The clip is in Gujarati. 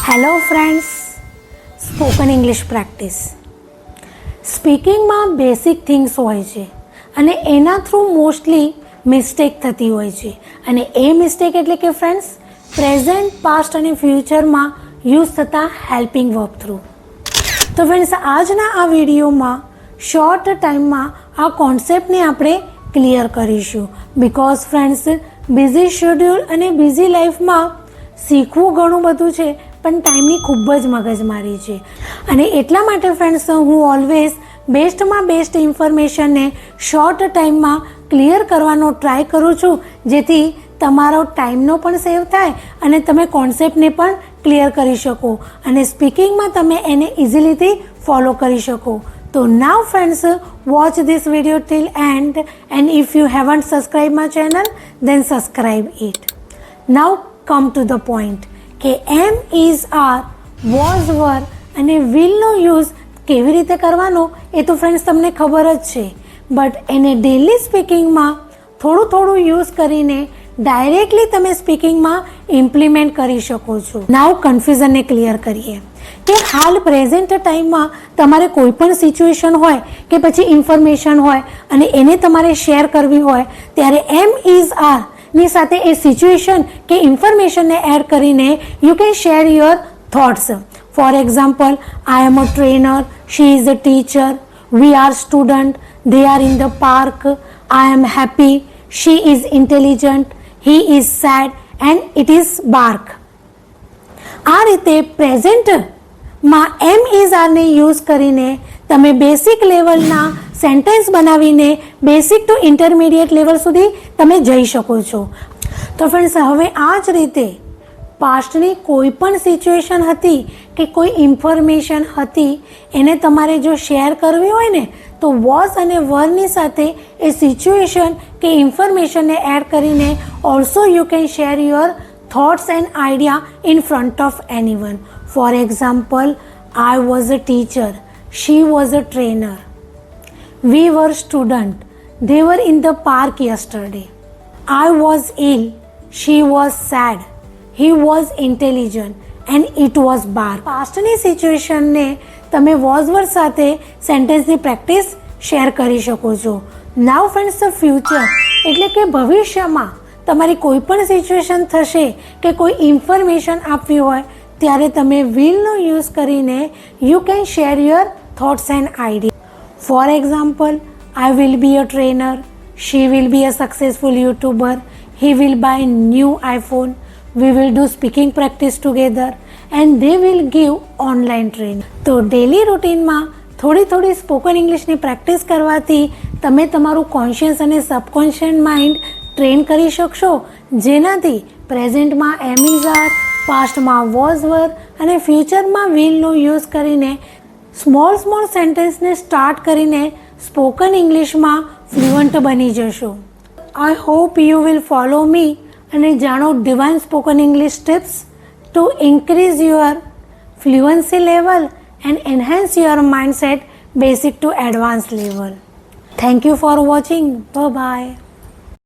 Hello friends, spoken English practice. સ્પીકિંગમાં બેસિક થિંગ્સ હોય છે અને એના થ્રુ મોસ્ટલી મિસ્ટેક થતી હોય છે, અને એ મિસ્ટેક એટલે કે ફ્રેન્ડ્સ પ્રેઝન્ટ, પાસ્ટ અને ફ્યુચરમાં યુઝ થતા હેલ્પિંગ વર્બ થ્રુ. તો ફ્રેન્ડ્સ, આજના આ વિડીયોમાં શોર્ટ ટાઈમમાં આ કોન્સેપ્ટને આપણે ક્લિયર કરીશું. બિકોઝ ફ્રેન્ડ્સ, બિઝી શેડ્યુલ અને બિઝી લાઈફમાં શીખવું ઘણું બધું છે, પણ ટાઈમની ખૂબ જ મગજમારી છે. અને એટલા માટે ફ્રેન્ડ્સ, હું ઓલવેઝ બેસ્ટમાં બેસ્ટ ઇન્ફોર્મેશનને શોર્ટ ટાઈમમાં ક્લિયર કરવાનો ટ્રાય કરું છું, જેથી તમારો ટાઈમનો પણ સેવ થાય અને તમે કોન્સેપ્ટને પણ ક્લિયર કરી શકો અને સ્પીકિંગમાં તમે એને ઇઝીલીથી ફોલો કરી શકો. તો now friends, watch this video till end, and if you haven't subscribe my channel, then subscribe it. Now come to the point કે am, is, are, was, were અને વિલનો યુઝ કેવી રીતે કરવાનો એ તો ફ્રેન્ડ્સ તમને ખબર જ છે, બટ એને ડેલી સ્પીકિંગમાં થોડું યુઝ કરીને ડાયરેક્ટલી તમે સ્પીકિંગમાં ઇમ્પ્લિમેન્ટ કરી શકો છો. નાવ કન્ફ્યુઝનને ક્લિયર કરીએ કે હાલ પ્રેઝન્ટ ટાઈમમાં તમારે કોઈ પણ સિચ્યુએશન હોય કે પછી ઇન્ફોર્મેશન હોય અને એને તમારે શેર કરવી હોય, ત્યારે એમ, ઇઝ, આર ની સાથે એ સિચ્યુએશન કે ઇન્ફોર્મેશનને એડ કરીને you can share your thoughts. For example, I am a trainer, she is a teacher, we are student, they are in the park, I am happy, she is intelligent, he is sad and it is bark. આ રીતે પ્રેઝન્ટમાં એમ, ઇઝ, આરને યુઝ કરીને તમે બેસિક લેવલના સેન્ટેન્સ બનાવીને બેસિક ટુ ઇન્ટરમીડિયેટ લેવલ સુધી તમે જઈ શકો છો. તો ફ્રેન્ડ્સ, હવે આ જ રીતે પાસ્ટની કોઈ પણ સિચ્યુએશન હતી કે કોઈ ઇન્ફોર્મેશન હતી, એને તમારે જો શેર કરવી હોય ને, તો વોઝ અને વરની સાથે એ સિચ્યુએશન કે ઇન્ફોર્મેશનને એડ કરીને also you can share your thoughts and idea in front of anyone. For example, I was a teacher, she was a trainer, we were student, they were in the park yesterday, I was ill, she was sad, he was intelligent and it was bark. પાસ્ટની સિચ્યુએશનને તમે વોઝ વર્ડ સાથે સેન્ટેન્સની પ્રેક્ટિસ શેર કરી શકો છો. નાવ ફ્રેન્ડ્સ, ફ્યુચર એટલે કે ભવિષ્યમાં તમારી કોઈ પણ સિચ્યુએશન થશે કે કોઈ ઇન્ફોર્મેશન આપવી હોય, ત્યારે તમે વિલનો યુઝ કરીને you can share your thoughts and idea. For example, I will be a trainer, she will be a successful YouTuber, he will buy new iPhone, we will do speaking practice together and they will give online training. તો ડેલી રૂટીનમાં થોડી સ્પોકન ઇંગ્લિશની પ્રેક્ટિસ કરવાથી તમે તમારું કોન્શિયસ અને સબકોન્શિયસ માઇન્ડ ટ્રેન કરી શકશો, જેનાથી પ્રેઝન્ટમાં એમ, ઇઝ, આર, પાસ્ટમાં વોઝ, વર અને ફ્યુચરમાં વિલનો યુઝ કરીને સ્મોલ સેન્ટેન્સને સ્ટાર્ટ કરીને સ્પોકન ઇંગ્લિશમાં ફ્લુઅન્ટ બની જશો. I hope you will follow me અને જાણો divine spoken English tips to increase your fluency level and enhance your mindset basic to advanced level. Thank you for watching. Bye bye.